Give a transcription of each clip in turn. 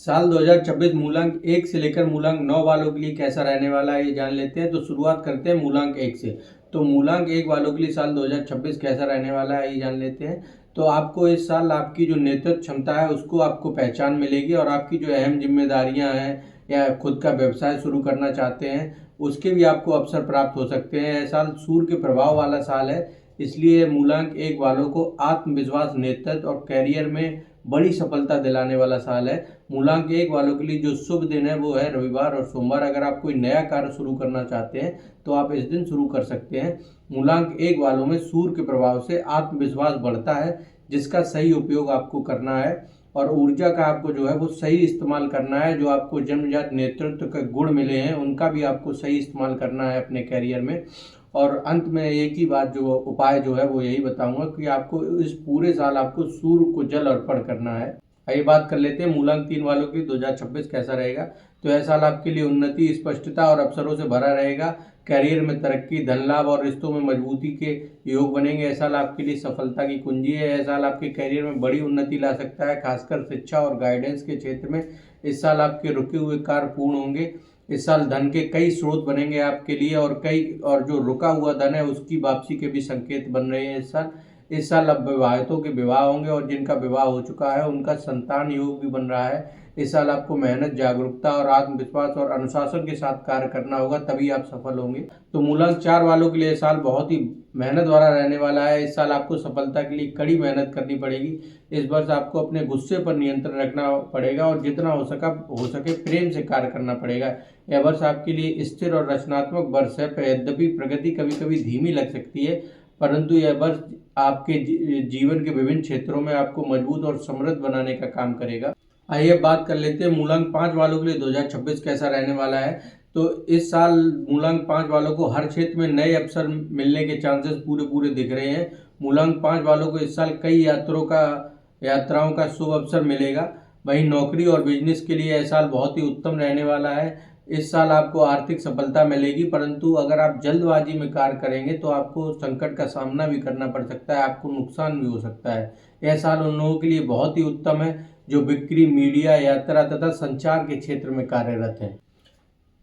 साल 2026 मूलांक 1 से लेकर मूलांक 9 वालों के लिए कैसा रहने वाला है, ये जान लेते हैं। तो शुरुआत करते हैं मूलांक 1 से। तो मूलांक 1 वालों के लिए साल 2026 कैसा रहने वाला है, ये जान लेते हैं। तो आपको इस साल आपकी जो नेतृत्व क्षमता है उसको आपको पहचान मिलेगी, और आपकी जो अहम जिम्मेदारियां हैं या खुद का व्यवसाय शुरू करना चाहते हैं उसके भी आपको अवसर प्राप्त हो सकते हैं। यह साल सूर्य के प्रभाव वाला साल है, इसलिए मूलांक 1 वालों को आत्मविश्वास, नेतृत्व और कैरियर में बड़ी सफलता दिलाने वाला साल है। मूलांक 1 वालों के लिए जो शुभ दिन है वो है रविवार और सोमवार। अगर आप कोई नया कार्य शुरू करना चाहते हैं तो आप इस दिन शुरू कर सकते हैं। मूलांक 1 वालों में सूर्य के प्रभाव से आत्मविश्वास बढ़ता है, जिसका सही उपयोग आपको करना है, और ऊर्जा का आपको जो है वो सही इस्तेमाल करना है। जो आपको जन्मजात नेतृत्व के गुण मिले हैं उनका भी आपको सही इस्तेमाल करना है अपने कैरियर में। और अंत में एक ही बात, जो उपाय जो है वो यही बताऊंगा कि आपको इस पूरे साल आपको सूर्य को जल अर्पण करना है। आइए बात कर लेते हैं मूलांक 3 वालों की 2026 कैसा रहेगा। तो यह साल आपके लिए उन्नति, स्पष्टता और अवसरों से भरा रहेगा। कैरियर में तरक्की, धन लाभ और रिश्तों में मजबूती के योग बनेंगे। यह साल आपके लिए सफलता की कुंजी है। यह साल आपके कैरियर में बड़ी उन्नति ला सकता है, खासकर शिक्षा और गाइडेंस के क्षेत्र में। इस साल आपके रुके हुए कार्य पूर्ण होंगे। इस साल धन के कई स्रोत बनेंगे आपके लिए, और जो रुका हुआ धन है उसकी वापसी के भी संकेत बन रहे हैं इस साल अब विवाहितों के विवाह होंगे, और जिनका विवाह हो चुका है उनका संतान योग भी बन रहा है। इस साल आपको मेहनत, जागरूकता और आत्मविश्वास और अनुशासन के साथ कार्य करना होगा, तभी आप सफल होंगे। तो मूलांक 4 वालों के लिए यह साल बहुत ही मेहनत वाला रहने वाला है। इस साल आपको सफलता के लिए कड़ी मेहनत करनी पड़ेगी। इस वर्ष आपको अपने गुस्से पर नियंत्रण रखना पड़ेगा, और जितना हो सके प्रेम से कार्य करना पड़ेगा। यह वर्ष आपके लिए स्थिर और रचनात्मक वर्ष है। यद्यपि प्रगति कभी कभी धीमी लग सकती है, परंतु यह वर्ष आपके जीवन के विभिन्न क्षेत्रों में आपको मजबूत और समृद्ध बनाने का काम करेगा। आइए बात कर लेते हैं मूलांक 5 वालों के लिए 2026 कैसा रहने वाला है। तो इस साल मूलांक 5 वालों को हर क्षेत्र में नए अवसर मिलने के चांसेस पूरे दिख रहे हैं। मूलांक 5 वालों को इस साल कई यात्राओं का शुभ अवसर मिलेगा। वहीं नौकरी और बिजनेस के लिए यह साल बहुत ही उत्तम रहने वाला है। इस साल आपको आर्थिक सफलता मिलेगी, परंतु अगर आप जल्दबाजी में कार्य करेंगे तो आपको संकट का सामना भी करना पड़ सकता है, आपको नुकसान भी हो सकता है। यह साल उन लोगों के लिए बहुत ही उत्तम है जो बिक्री, मीडिया, यात्रा तथा संचार के क्षेत्र में कार्यरत हैं।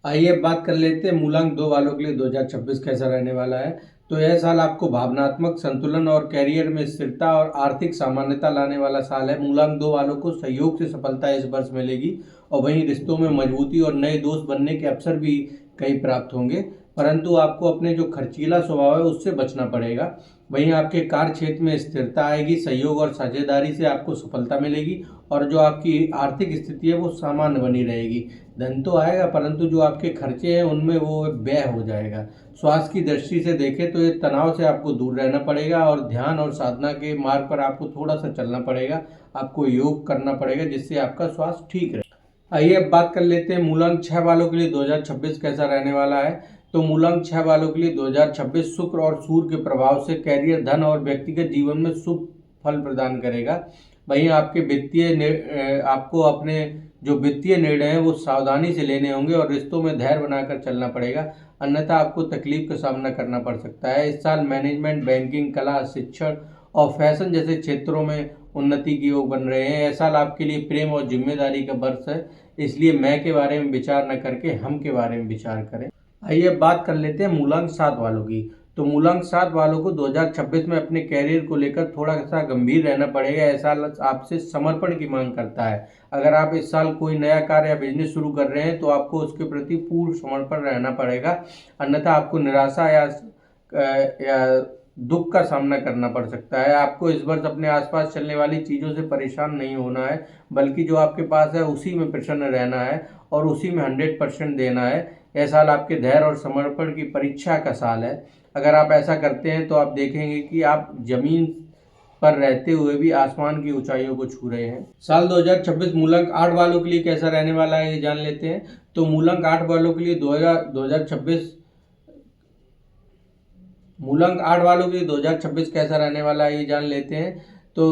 आइए बात कर लेते हैं मूलांक 2 वालों के लिए 2026 कैसा रहने वाला है। तो यह साल आपको भावनात्मक संतुलन और कैरियर में स्थिरता और आर्थिक सामान्यता लाने वाला साल है। मूलांक 2 वालों को सहयोग से सफलता इस वर्ष मिलेगी, और वहीं रिश्तों में मजबूती और नए दोस्त बनने के अवसर भी कई प्राप्त होंगे, परंतु आपको अपने जो खर्चीला स्वभाव है उससे बचना पड़ेगा। वहीं आपके कार्य क्षेत्र में स्थिरता आएगी, सहयोग और साझेदारी से आपको सफलता मिलेगी, और जो आपकी आर्थिक स्थिति है वो सामान्य बनी रहेगी। धन तो आएगा, परंतु जो आपके खर्चे हैं उनमें वो व्यय हो जाएगा। स्वास्थ्य की दृष्टि से देखें तो ये तनाव से आपको दूर रहना पड़ेगा, और ध्यान और साधना के मार्ग पर आपको थोड़ा सा चलना पड़ेगा। आपको योग करना पड़ेगा जिससे आपका स्वास्थ्य ठीक रहे। आइए अब बात कर लेते हैं मूलांक 6 वालों के लिए 2026 कैसा रहने वाला है। तो मूलांक 6 वालों के लिए 2026 शुक्र और सूर्य के प्रभाव से कैरियर, धन और व्यक्तिगत जीवन में शुभ फल प्रदान करेगा। वहीं आपको अपने जो वित्तीय निर्णय हैं वो सावधानी से लेने होंगे, और रिश्तों में धैर्य बनाकर चलना पड़ेगा, अन्यथा आपको तकलीफ का सामना करना पड़ सकता है। इस साल मैनेजमेंट, बैंकिंग, कला, शिक्षण और फैशन जैसे क्षेत्रों में उन्नति के योग बन रहे हैं। यह साल आपके लिए प्रेम और जिम्मेदारी का वर्ष है, इसलिए मैं के बारे में विचार न करके हम के बारे में विचार करें। आइए अब बात कर लेते हैं मूलांक 7 वालों की। तो मूलांक 7 वालों को 2026 में अपने कैरियर को लेकर थोड़ा सा गंभीर रहना पड़ेगा। यह साल आपसे समर्पण की मांग करता है। अगर आप इस साल कोई नया कार्य या बिजनेस शुरू कर रहे हैं तो आपको उसके प्रति पूर्ण समर्पण रहना पड़ेगा, अन्यथा आपको निराशा या दुख का सामना करना पड़ सकता है। आपको इस वर्ष अपने आसपास चलने वाली चीज़ों से परेशान नहीं होना है, बल्कि जो आपके पास है उसी में प्रसन्न रहना है और उसी में 100% देना है। यह साल आपके धैर्य और समर्पण की परीक्षा का साल है। अगर आप ऐसा करते हैं तो आप देखेंगे कि आप जमीन पर रहते हुए भी आसमान की ऊंचाइयों को छू रहे हैं। साल 2026 मूलांक 8 वालों के लिए कैसा रहने वाला है ये जान लेते हैं। तो मूलांक 8 वालों के लिए 2026 कैसा रहने वाला है ये जान लेते हैं। तो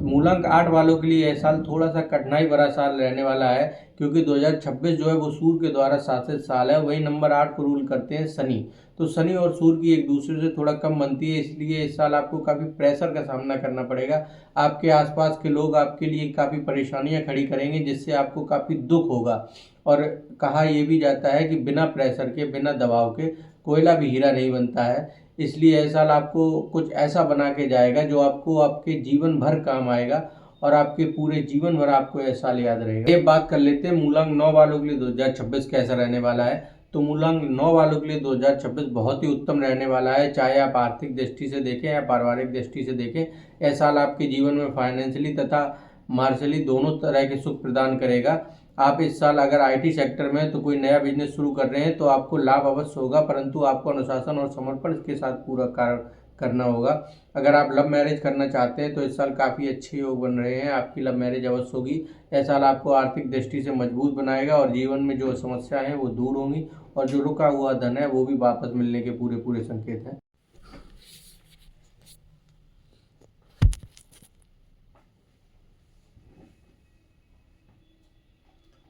मूलांक 8 वालों के लिए यह साल थोड़ा सा कठिनाई भरा साल रहने वाला है, क्योंकि 2026 जो है वो सूर्य के द्वारा शासित साल है। वही नंबर 8 को रूल करते हैं शनि। तो शनि और सूर्य की एक दूसरे से थोड़ा कम बनती है, इसलिए इस साल आपको काफ़ी प्रेशर का सामना करना पड़ेगा। आपके आसपास के लोग आपके लिए काफ़ी परेशानियां खड़ी करेंगे, जिससे आपको काफ़ी दुख होगा। और कहा यह भी जाता है कि बिना प्रेशर के, बिना दबाव के कोयला भी हीरा नहीं बनता है। इसलिए यह साल आपको कुछ ऐसा बना के जाएगा जो आपको आपके जीवन भर काम आएगा, और आपके पूरे जीवन भर आपको यह साल याद रहेगा। ये बात कर लेते हैं मूलांक 9 वालों के लिए 2026 कैसा रहने वाला है। तो मूलांक 9 वालों के लिए 2026 बहुत ही उत्तम रहने वाला है, चाहे आप आर्थिक दृष्टि से देखें या पारिवारिक दृष्टि से देखें। यह साल आपके जीवन में फाइनेंशियली तथा मार्शली दोनों तरह के सुख प्रदान करेगा। आप इस साल अगर आईटी सेक्टर में तो कोई नया बिजनेस शुरू कर रहे हैं तो आपको लाभ अवश्य होगा, परंतु आपको अनुशासन और समर्पण के साथ पूरा कार्य करना होगा। अगर आप लव मैरिज करना चाहते हैं तो इस साल काफ़ी अच्छे योग बन रहे हैं, आपकी लव मैरिज अवश्य होगी। यह साल आपको आर्थिक दृष्टि से मजबूत बनाएगा और जीवन में जो समस्या है वो दूर होंगी, और जो रुका हुआ धन है वो भी वापस मिलने के पूरे पूरे संकेत हैं।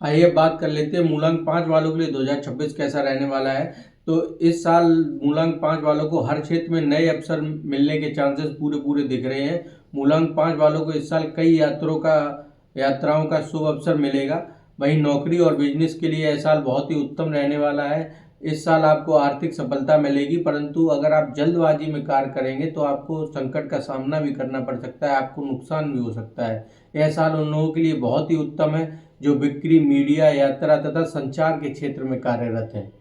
आइए बात कर लेते हैं मूलांक 5 वालों के लिए 2026 कैसा रहने वाला है। तो इस साल मूलांक 5 वालों को हर क्षेत्र में नए अवसर मिलने के चांसेस पूरे पूरे दिख रहे हैं। मूलांक 5 वालों को इस साल कई यात्राओं का शुभ अवसर मिलेगा। वहीं नौकरी और बिजनेस के लिए यह साल बहुत ही उत्तम रहने वाला है। इस साल आपको आर्थिक सफलता मिलेगी, परंतु अगर आप जल्दबाजी में कार्य करेंगे तो आपको संकट का सामना भी करना पड़ सकता है, आपको नुकसान भी हो सकता है। यह साल उन लोगों के लिए बहुत ही उत्तम है जो बिक्री, मीडिया, यात्रा तथा संचार के क्षेत्र में कार्यरत हैं।